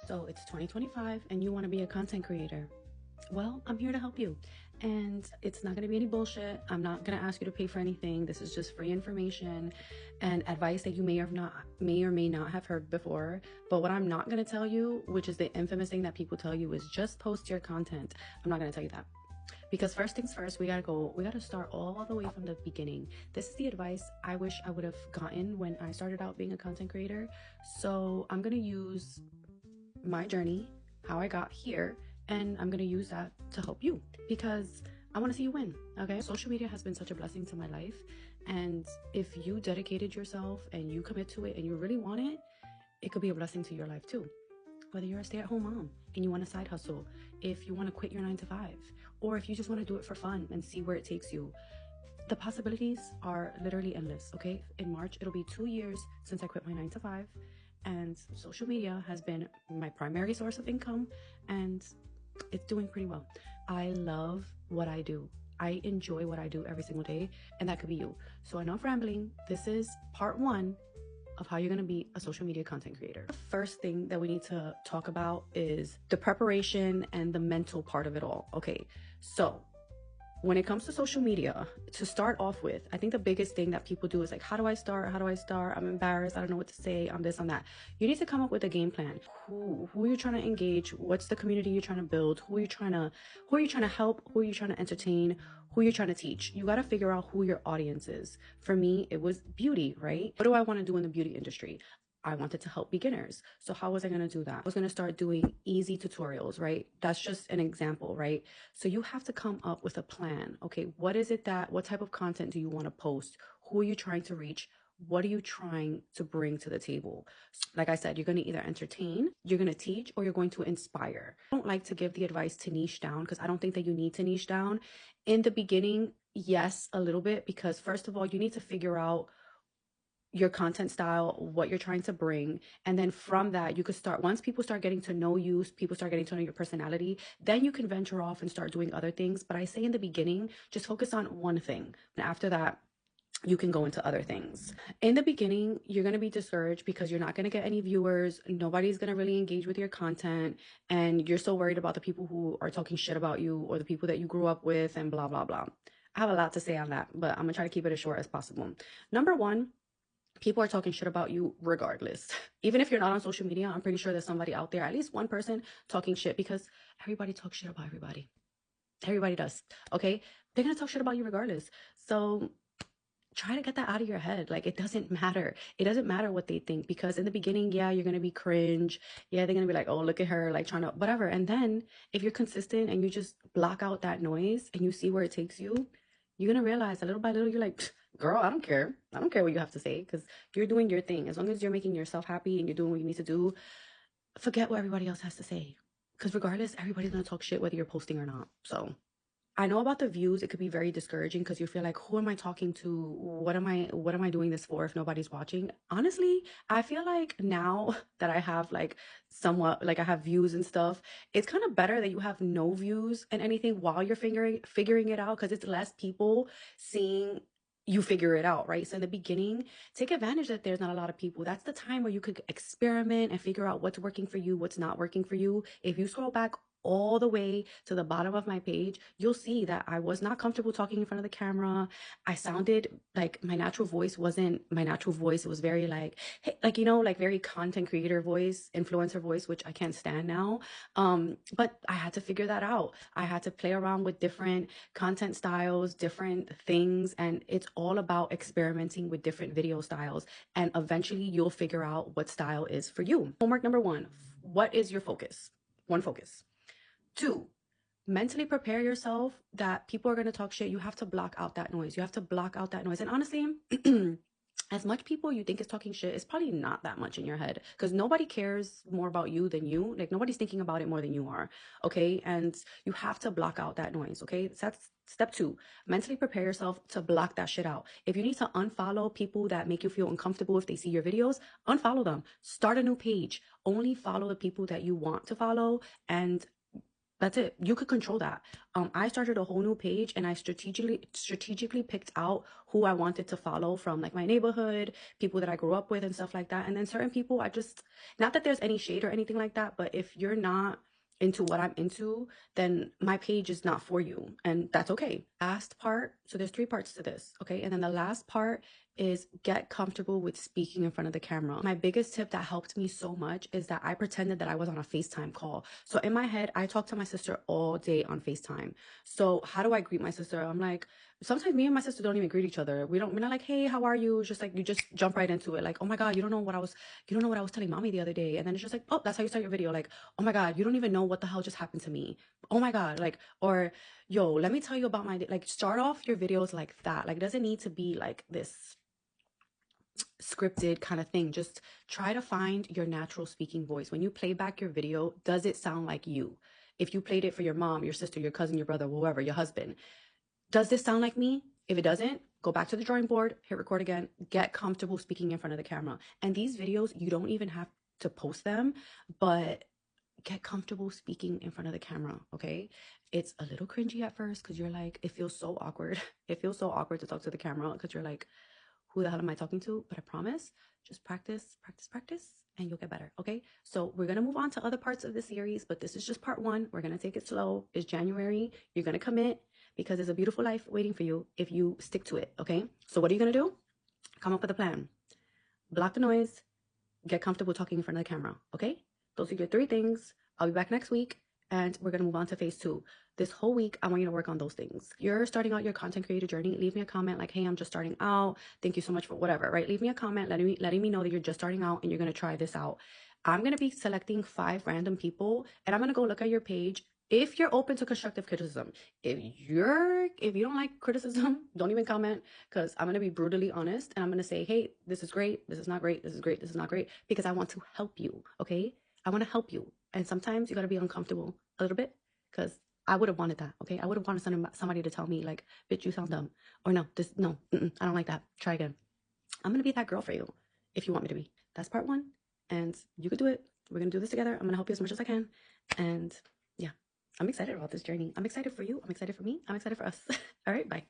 So it's 2025 and you want to be a content creator. Well, I'm here to help you. And it's not going to be any bullshit. I'm not going to ask you to pay for anything. This is just free information and advice that you may or may not have heard before. But what I'm not going to tell you, which is the infamous thing that people tell you, is just post your content. I'm not going to tell you that. Because first things first, we gotta start all the way from the beginning. This is the advice I wish I would have gotten when I started out being a content creator. So I'm gonna use my journey, how I got here, and I'm gonna use that to help you because I want to see you win. Okay, social media has been such a blessing to my life, and if you dedicated yourself and you commit to it and you really want it, it could be a blessing to your life too. Whether you're a stay-at-home mom and you want a side hustle, if you want to quit your 9 to 5, or if you just want to do it for fun and see where it takes you, the possibilities are literally endless. Okay, in March it'll be 2 years since I quit my 9 to 5, and social media has been my primary source of income, and it's doing pretty well. I love what I do. I enjoy what I do every single day, and that could be you. So enough rambling. This is part 1 of how you're going to be a social media content creator. The first thing that we need to talk about is the preparation and the mental part of it all. Okay, so when it comes to social media, to start off with, I think the biggest thing that people do is like, how do I start? I'm embarrassed. I don't know what to say. I'm this, I'm that. You need to come up with a game plan. Who are you trying to engage? What's the community you're trying to build? Who are you trying to help? Who are you trying to entertain? Who are you trying to teach? You got to figure out who your audience is. For me, it was beauty, right? What do I want to do in the beauty industry? I wanted to help beginners. So how was I going to do that? I was going to start doing easy tutorials, right? That's just an example, right? So you have to come up with a plan. Okay, what type of content do you want to post? Who are you trying to reach? What are you trying to bring to the table? Like I said, you're going to either entertain, you're going to teach, or you're going to inspire. I don't like to give the advice to niche down because I don't think that you need to niche down. In the beginning, yes, a little bit, because first of all, you need to figure out your content style, what you're trying to bring. And then from that, you could start, once people start getting to know you, people start getting to know your personality, then you can venture off and start doing other things. But I say in the beginning, just focus on one thing. And after that, you can go into other things. In the beginning, you're going to be discouraged because you're not going to get any viewers. Nobody's going to really engage with your content. And you're so worried about the people who are talking shit about you or the people that you grew up with and blah, blah, blah. I have a lot to say on that, but I'm going to try to keep it as short as possible. Number one, people are talking shit about you regardless. Even if you're not on social media, I'm pretty sure there's somebody out there, at least one person talking shit, because everybody talks shit about everybody. Everybody does. Okay? They're going to talk shit about you regardless. So try to get that out of your head. Like, it doesn't matter. It doesn't matter what they think, because in the beginning, yeah, you're going to be cringe. Yeah, they're going to be like, oh, look at her, like trying to, whatever. And then if you're consistent and you just block out that noise and you see where it takes you, you're going to realize that little by little, you're like, girl, I don't care. I don't care what you have to say, because you're doing your thing. As long as you're making yourself happy and you're doing what you need to do, forget what everybody else has to say. Because regardless, everybody's going to talk shit whether you're posting or not. So I know about the views, it could be very discouraging because you feel like, who am I talking to? What am I doing this for if nobody's watching? Honestly, I feel like now that I have like somewhat, like I have views and stuff, it's kind of better that you have no views and anything while you're figuring it out, because it's less people seeing you figure it out, right? So in the beginning, take advantage that there's not a lot of people. That's the time where you could experiment and figure out what's working for you, what's not working for you. If you scroll back all the way to the bottom of my page, you'll see that I was not comfortable talking in front of the camera. I sounded like my natural voice wasn't my natural voice. It was very like, hey, like, like very content creator voice, influencer voice, which I can't stand now. But I had to figure that out. I had to play around with different content styles, different things, and it's all about experimenting with different video styles. And eventually you'll figure out what style is for you. Homework number 1, what is your focus? One focus. 2, mentally prepare yourself that people are going to talk shit. You have to block out that noise. And honestly, as much people you think is talking shit, it's probably not that much in your head, because nobody cares more about you than you. Like, nobody's thinking about it more than you are. Okay. And you have to block out that noise. Okay. So that's step 2. Mentally prepare yourself to block that shit out. If you need to unfollow people that make you feel uncomfortable if they see your videos, unfollow them. Start a new page. Only follow the people that you want to follow, and That's it. You could control that. I started a whole new page and I strategically picked out who I wanted to follow from like my neighborhood, people that I grew up with and stuff like that. And then certain people I just, not that there's any shade or anything like that, but if you're not into what I'm into, then my page is not for you. And that's okay. Last part, so there's three parts to this, okay? And then the last part is get comfortable with speaking in front of the camera. My biggest tip that helped me so much is that I pretended that I was on a FaceTime call. So in my head, I talk to my sister all day on FaceTime. So how do I greet my sister? I'm like, sometimes me and my sister don't even greet each other. We're not like, hey, how are you? It's just like you just jump right into it. Like, oh my God, you don't know what I was telling mommy the other day. And then it's just like, oh, that's how you start your video. Like, oh my God, you don't even know what the hell just happened to me. Oh my God, like, or yo, let me tell you about my day. Like, start off your videos like that. Like, it doesn't need to be like this scripted kind of thing. Just try to find your natural speaking voice. When you play back your video, does it sound like you? If you played it for your mom, your sister, your cousin, your brother, whoever, your husband, does this sound like me? If it doesn't, go back to the drawing board, hit record again, get comfortable speaking in front of the camera. And these videos, you don't even have to post them, but get comfortable speaking in front of the camera, okay? It's a little cringy at first because you're like, it feels so awkward. It feels so awkward to talk to the camera because you're like, who the hell am I talking to? But I promise, just practice, practice, practice, and you'll get better, okay? So we're gonna move on to other parts of the series, but this is just part one. We're gonna take it slow. It's January. You're gonna commit because there's a beautiful life waiting for you if you stick to it, okay? So what are you gonna do? Come up with a plan. Block the noise, get comfortable talking in front of the camera, okay? Those are your three things. I'll be back next week and we're going to move on to phase two. This whole week, I want you to work on those things. You're starting out your content creator journey. Leave me a comment like, hey, I'm just starting out. Thank you so much for whatever, right? Leave me a comment letting me know that you're just starting out and you're going to try this out. I'm going to be selecting 5 random people and I'm going to go look at your page. If you're open to constructive criticism, if you don't like criticism, don't even comment because I'm going to be brutally honest and I'm going to say, hey, this is great. This is not great. This is great. This is not great because I want to help you. Okay. I want to help you. And sometimes you got to be uncomfortable a little bit because I would have wanted that. Okay. I would have wanted somebody to tell me like, bitch, you sound dumb or no, I don't like that. Try again. I'm going to be that girl for you if you want me to be. That's part one. And you could do it. We're going to do this together. I'm going to help you as much as I can. And yeah, I'm excited about this journey. I'm excited for you. I'm excited for me. I'm excited for us. All right. Bye.